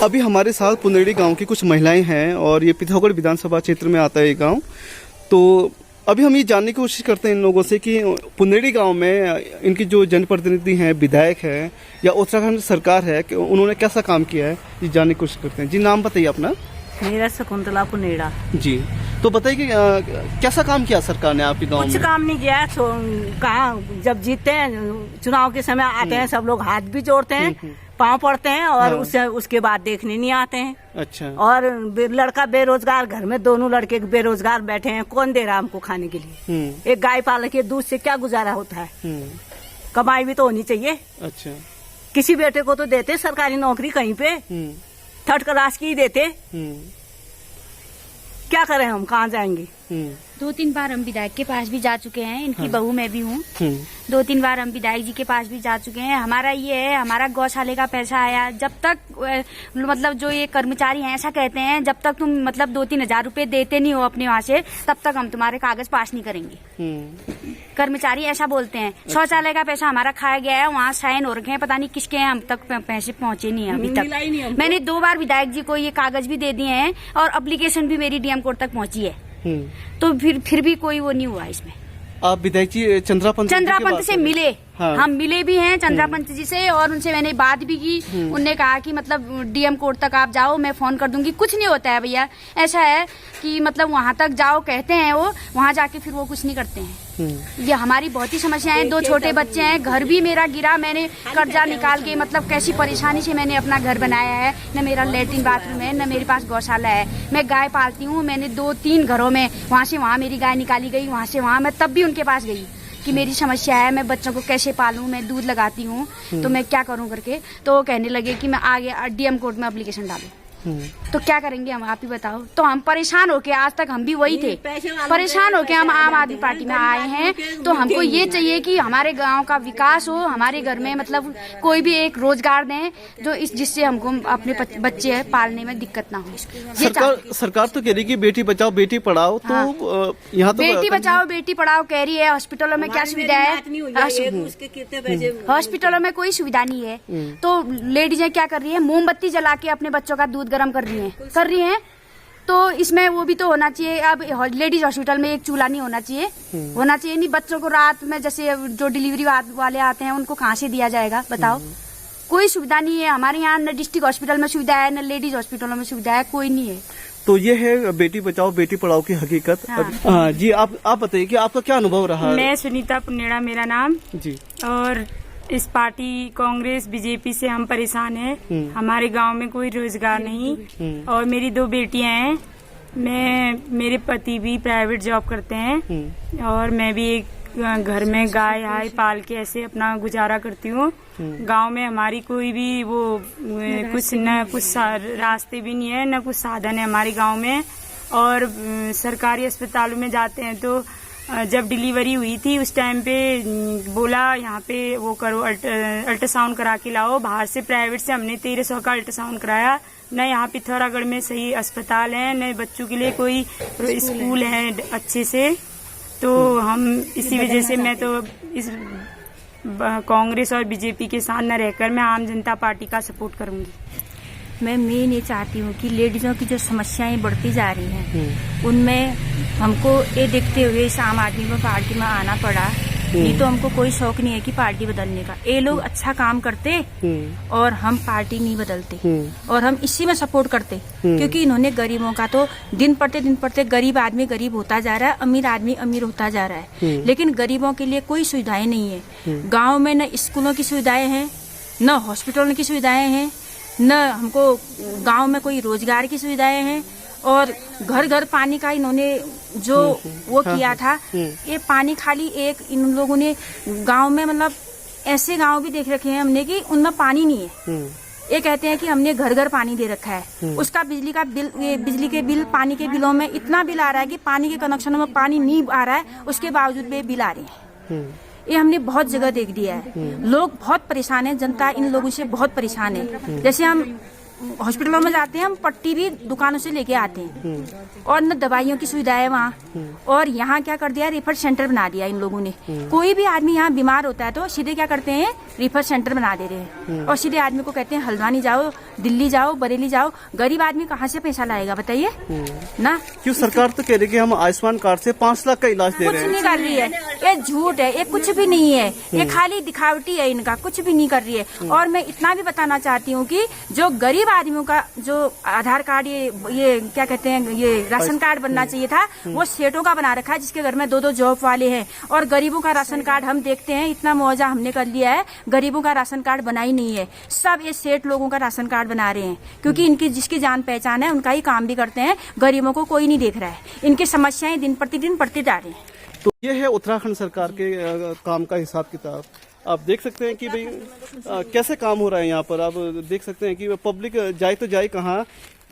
अभी हमारे साथ पुनेड़ी गांव की कुछ महिलाएं हैं और ये पिथौरागढ़ विधानसभा क्षेत्र में आता है ये गांव। तो अभी हम ये जानने की कोशिश करते हैं इन लोगों से कि पुनेड़ी गांव में इनकी जो जनप्रतिनिधि हैं, विधायक है या उत्तराखंड सरकार है, कि उन्होंने कैसा काम किया है, ये जानने की कोशिश करते हैं। जी, नाम बताइए अपना। मेरा शकुंतला पुनेड़ा। जी, तो बताइए कि कैसा काम किया सरकार ने आपके गांव में? कुछ काम नहीं किया। कहाँ जब जीतते हैं चुनाव के समय आते हैं, सब लोग हाथ भी जोड़ते हैं, पाँव पड़ते हैं और उसके बाद देखने नहीं आते हैं। अच्छा। और लड़का बेरोजगार, घर में दोनों लड़के बेरोजगार बैठे हैं, कौन दे रहा है हमको खाने के लिए? एक गाय पाल के दूध से क्या गुजारा होता है? कमाई भी तो होनी चाहिए। अच्छा। किसी बेटे को तो देते सरकारी नौकरी कहीं पे, थर्ड क्लास की ही देते। क्या करें हम, कहाँ जाएंगे? 2-3 बार हम विधायक के पास भी जा चुके हैं। इनकी बहू मैं भी हूँ। 2-3 बार हम विधायक जी के पास भी जा चुके हैं। हमारा ये है, हमारा गौशाले का पैसा आया जब तक, मतलब जो ये कर्मचारी हैं ऐसा कहते हैं, जब तक तुम मतलब 2-3 हजार रुपए देते नहीं हो अपने वहाँ से, तब तक हम तुम्हारे कागज पास नहीं करेंगे। कर्मचारी ऐसा बोलते हैं। शौचालय का पैसा हमारा खाया गया है, वहाँ साइन हो रखे हैं, पता नहीं किसके हैं, हम तक पैसे पहुँचे नहीं है अभी तक। मैंने 2 बार विधायक जी को ये कागज भी दे दिए हैं और एप्लीकेशन भी मेरी डीएम कोर्ट तक पहुँची है। तो फिर भी कोई वो नहीं हुआ इसमें। आप विधायक जी चंद्रापंत से मिले? हाँ। हम मिले भी हैं चंद्रापंत जी से, और उनसे मैंने बात भी की। उनने कहा कि मतलब डीएम कोर्ट तक आप जाओ, मैं फोन कर दूंगी। कुछ नहीं होता है भैया, ऐसा है कि मतलब वहाँ तक जाओ कहते हैं वो, वहाँ जाके फिर वो कुछ नहीं करते हैं। ये हमारी बहुत ही समस्याएं। 2 छोटे बच्चे हैं, घर भी मेरा गिरा, मैंने कर्जा निकाल के मतलब कैसी परेशानी से मैंने अपना घर बनाया है। न मेरा लेटरिन बाथरूम है, न मेरे पास गौशाला है। मैं गाय पालती हूँ, मैंने 2-3 घरों में वहाँ से वहाँ मेरी गाय निकाली गई, वहाँ से वहाँ। मैं तब भी उनके पास गई कि मेरी समस्या है, मैं बच्चों को कैसे पालूं, मैं दूध लगाती हूँ, तो मैं क्या करूं करके। तो वो कहने लगे कि मैं आगे डीएम कोर्ट में एप्लीकेशन डालूं। तो क्या करेंगे हम, आप ही बताओ। तो हम परेशान होके, आज तक हम भी वही थे, परेशान होके हम आम आदमी पार्टी में आए हैं। तो हमको ये चाहिए कि हमारे गांव का विकास हो, हमारे घर में मतलब कोई भी एक रोजगार दें जो जिससे हमको अपने बच्चे पालने में दिक्कत ना हो। सरकार तो कह रही है कि बेटी बचाओ बेटी पढ़ाओ। तो यहाँ तो बेटी बचाओ बेटी पढ़ाओ कह रही है। हॉस्पिटलों में क्या सुविधा है? हॉस्पिटलों में कोई सुविधा नहीं है। तो लेडीजें क्या कर रही है, मोमबत्ती जला के अपने बच्चों का दूध गर्म कर रही हैं। तो इसमें वो भी तो होना चाहिए। अब लेडीज हॉस्पिटल में एक चूल्हा नहीं होना चाहिए? होना चाहिए। नहीं, बच्चों को रात में जैसे जो डिलीवरी वाले आते हैं उनको कहाँ से दिया जाएगा बताओ? कोई सुविधा नहीं है हमारे यहाँ। न डिस्ट्रिक्ट हॉस्पिटल में सुविधा है, न लेडीज हॉस्पिटलों में सुविधा है, कोई नहीं है। तो ये है बेटी बचाओ बेटी पढ़ाओ की हकीकत। हाँ जी, आप बताइए कि आपका क्या अनुभव रहा? मैं सुनीता पुनेड़ा मेरा नाम जी। और इस पार्टी कांग्रेस बीजेपी से हम परेशान हैं। हमारे गांव में कोई रोजगार नहीं और मेरी 2 बेटियां हैं। मेरे पति भी प्राइवेट जॉब करते हैं और मैं भी एक घर में गाय हाय पाल के ऐसे अपना गुजारा करती हूँ। गांव में हमारी कोई भी वो कुछ रास्ते भी नहीं है, न कुछ साधन है हमारे गांव में। और सरकारी अस्पतालों में जाते हैं तो जब डिलीवरी हुई थी उस टाइम पे बोला यहाँ पे वो करो, अल्ट्रासाउंड करा के लाओ। बाहर से प्राइवेट से हमने 1300 का अल्ट्रासाउंड कराया। न यहाँ पिथौरागढ़ में सही अस्पताल है, न बच्चों के लिए कोई स्कूल है अच्छे से। तो हम इसी वजह से मैं तो इस कांग्रेस और बीजेपी के साथ न रहकर मैं आम जनता पार्टी का सपोर्ट करूंगी। मैं ये चाहती हूँ कि लेडीजों की जो समस्याएं बढ़ती जा रही हैं उनमें हमको ये देखते हुए इस आम आदमी में पार्टी में आना पड़ा। नहीं तो हमको कोई शौक नहीं है कि पार्टी बदलने का। ये लोग अच्छा काम करते और हम पार्टी नहीं बदलते और हम इसी में सपोर्ट करते, क्योंकि इन्होंने गरीबों का तो दिन पड़ते गरीब आदमी गरीब होता जा रहा है, अमीर आदमी अमीर होता जा रहा है। लेकिन गरीबों के लिए कोई सुविधाएं नहीं है। गाँव में न स्कूलों की सुविधाएं हैं, न हॉस्पिटलों की सुविधाएं हैं, न हमको गांव में कोई रोजगार की सुविधाएं हैं। और घर घर पानी का इन्होंने जो वो किया था, ये पानी खाली एक इन लोगों ने गांव में मतलब ऐसे गांव भी देख रखे हैं हमने कि उनमें पानी नहीं है। ये कहते हैं कि हमने घर घर पानी दे रखा है, उसका बिजली के बिल पानी के बिलों में इतना बिल आ रहा है कि पानी के कनेक्शनों में पानी नहीं आ रहा है, उसके बावजूद भी बिल आ रहे हैं। ये हमने बहुत जगह देख दिया है। लोग बहुत परेशान हैं, जनता इन लोगों से बहुत परेशान है। जैसे हम हॉस्पिटलों में जाते हैं, हम पट्टी भी दुकानों से लेके आते हैं और न दवाइयों की सुविधा है वहाँ। और यहाँ क्या कर दिया, रेफर सेंटर बना दिया इन लोगों ने। कोई भी आदमी यहाँ बीमार होता है तो सीधे क्या करते हैं, रेफर सेंटर बना दे रहे हैं और सीधे आदमी को कहते हैं हल्द्वानी जाओ, दिल्ली जाओ, बरेली जाओ। गरीब आदमी कहाँ से पैसा लाएगा बताइए ना। क्यों सरकार तो कह रही है कि हम आयुष्मान कार्ड से 5 लाख का इलाज दे कुछ रहे हैं। नहीं कर रही है, ये झूठ है, ये कुछ भी नहीं है, ये खाली दिखावटी है इनका, कुछ भी नहीं कर रही है। और मैं इतना भी बताना चाहती हूँ कि जो गरीब आदमियों का जो आधार कार्ड ये क्या कहते हैं, ये राशन कार्ड बनना चाहिए था, वो सेठों का बना रखा है जिसके घर में 2-2 जॉब वाले हैं। और गरीबों का राशन कार्ड हम देखते हैं, इतना मुआवजा हमने कर लिया है, गरीबों का राशन कार्ड बना ही नहीं है। सब ये सेठ लोगों का राशन कार्ड बना रहे हैं क्योंकि इनकी जिसकी जान पहचान है उनका ही काम भी करते हैं, गरीबों को कोई नहीं देख रहा है। इनकी समस्याएं दिन प्रतिदिन बढ़ती जा रही हैं। तो ये है उत्तराखंड सरकार के काम का हिसाब किताब। आप देख सकते हैं कि भाई कैसे काम हो रहा है यहाँ पर। आप देख सकते हैं कि पब्लिक जाए तो जाए कहाँ।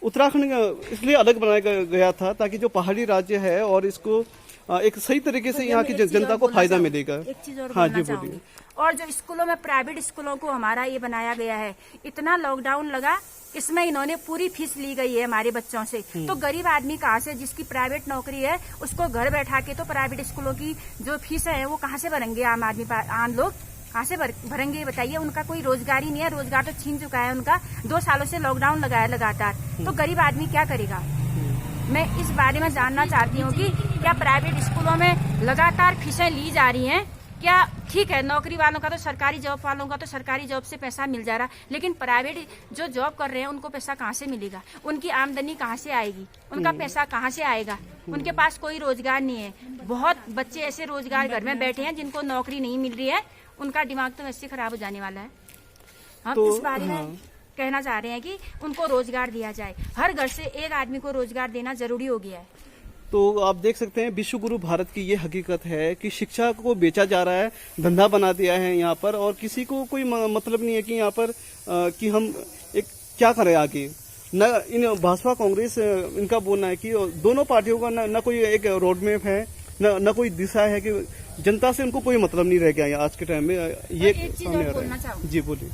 उत्तराखंड इसलिए अलग बनाया गया था ताकि जो पहाड़ी राज्य है और इसको एक सही तरीके से यहाँ की जनता को फायदा मिलेगा। एक चीज और हाँ बोलना जी, बोलिए। चाहूंगी। और जो स्कूलों में, प्राइवेट स्कूलों को हमारा ये बनाया गया है, इतना लॉकडाउन लगा, इसमें इन्होंने पूरी फीस ली गई है हमारे बच्चों से। तो गरीब आदमी कहाँ से, जिसकी प्राइवेट नौकरी है, उसको घर बैठा के तो प्राइवेट स्कूलों की जो फीस है वो कहाँ से भरेंगे आम लोग कहाँ से भरेंगे बताइए। उनका कोई रोजगार ही नहीं है, रोजगार तो छीन चुका है उनका। 2 सालों से लॉकडाउन लगा है लगातार, तो गरीब आदमी क्या करेगा। मैं इस बारे में जानना चाहती हूँ कि क्या प्राइवेट स्कूलों में लगातार फीसें ली जा रही हैं, क्या ठीक है, नौकरी वालों का तो, सरकारी जॉब वालों का तो सरकारी जॉब से पैसा मिल जा रहा, लेकिन प्राइवेट जो जॉब कर रहे हैं उनको पैसा कहाँ से मिलेगा, उनकी आमदनी कहाँ से आएगी, उनका पैसा कहाँ से आएगा। उनके पास कोई रोजगार नहीं है। बहुत बच्चे ऐसे रोजगार घर में बैठे हैं जिनको नौकरी नहीं मिल रही है, उनका दिमाग तो वैसे खराब हो जाने वाला है। हम तो इस बारे में कहना चाह रहे हैं कि उनको रोजगार दिया जाए। हर घर से एक आदमी को रोजगार देना जरूरी हो गया है। तो आप देख सकते हैं विश्व गुरु भारत की ये हकीकत है कि शिक्षा को बेचा जा रहा है, धंधा बना दिया है यहाँ पर, और किसी को कोई मतलब नहीं है कि यहाँ पर कि हम एक क्या करें आगे। न इन भाजपा कांग्रेस इनका बोलना है कि दोनों पार्टियों का न कोई एक रोड मैप है, न कोई दिशा है कि जनता से उनको कोई मतलब नहीं रह गया आज के टाइम में। ये सामने आ रहा है। जी बोलिए।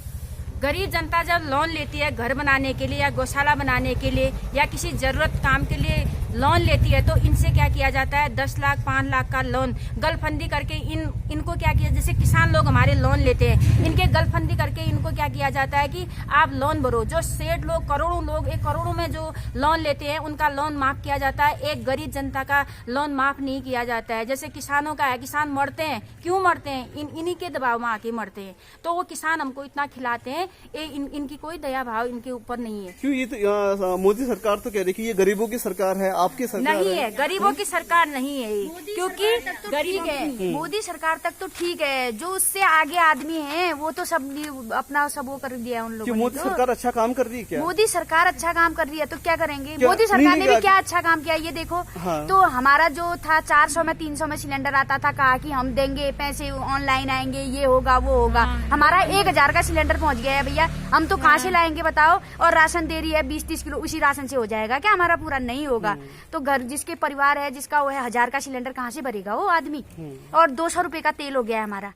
गरीब जनता जब लोन लेती है घर बनाने के लिए या गौशाला बनाने के लिए या किसी जरूरत काम के लिए लोन लेती है, तो इनसे क्या किया जाता है, 10 लाख 5 लाख का लोन गलफंदी करके इनको क्या किया, जैसे किसान लोग हमारे लोन लेते हैं, इनके गलफंदी करके इनको क्या किया जाता है कि आप लोन भरो। जो सेठ लोग, करोड़ों लोग, 1 करोड़ों में जो लोन लेते हैं उनका लोन माफ किया जाता है, एक गरीब जनता का लोन माफ नहीं किया जाता है। जैसे किसानों का है, किसान मरते हैं, क्यों मरते हैं, इन्हीं के दबाव में आके मरते हैं। तो वो किसान हमको इतना खिलाते हैं, इनकी कोई दया भाव इनके ऊपर नहीं है। क्यों ये मोदी सरकार तो कह रही है कि ये गरीबों की सरकार है, आपकी सरकार नहीं है, गरीबों की सरकार नहीं है, क्योंकि गरीब है। मोदी सरकार तक तो ठीक है, जो उससे आगे आदमी है वो तो सब अपना सब वो कर दिया उन लोगों ने। मोदी सरकार अच्छा काम कर रही है क्या? मोदी सरकार अच्छा काम कर रही है तो क्या करेंगे। क्या? मोदी सरकार ने भी नहीं, क्या अच्छा काम किया ये देखो। हाँ। तो हमारा जो था 400 में 300 में सिलेंडर आता था, कहा कि हम देंगे पैसे, ऑनलाइन आएंगे, ये होगा वो होगा। हमारा 1000 का सिलेंडर पहुंच गया है भैया, हम तो कहाँ से लाएंगे बताओ। और राशन दे रही है 20-30 किलो, उसी राशन से हो जाएगा क्या हमारा पूरा? नहीं होगा। तो घर जिसके परिवार है, जिसका वो है 1000 का सिलेंडर, कहाँ से भरेगा वो आदमी। और 200 रुपए का तेल हो गया है हमारा।